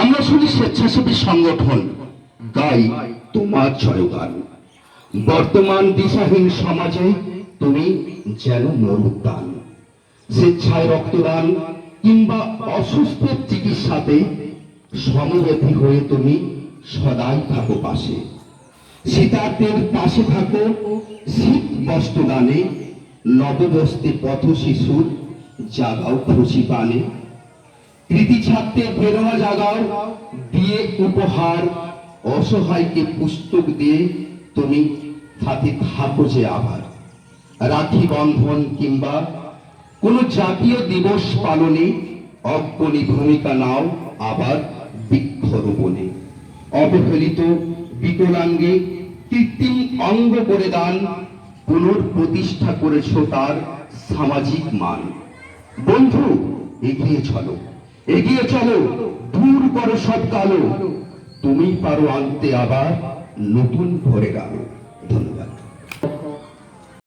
আমরা শুনি স্বেচ্ছাসেবী সংগঠন গাই তোমার জয়গান। বর্তমান দিশাহীন সমাজে তুমি যেন মরুদ্যান। স্বেচ্ছায় রক্তদান কিংবা অসুস্থের চিকিৎসাতে সমব্যথী হয়ে তুমি সদাই থাকো পাশে। শীতার্তের পাশে থাকো শীত বস্ত্রদানে। নববস্তে পথ শিশুর জাগাও খুশি পানে। কৃতি ছাত্রের প্রেরণা জাগাও দিয়ে উপহার। অসহায়কে পুস্তক দিয়ে তুমি সাথে থাকো যে আবার। রাখি বন্ধন কিংবা কোন জাতীয় দিবস পালনে অগ্রণী ভূমিকা নাও আবার বৃক্ষরোপণে। অবহেলিত বিকলাঙ্গে কৃত্রিম অঙ্গ করে দান। পুনঃপ্রতিষ্ঠা করেছ তার সামাজিক মান। বন্ধু এগিয়ে চলো, এগিয়ে চলো, দূর করো সব কালো। তুমি পারো আনতে আবার নতুন ভোরের আলো।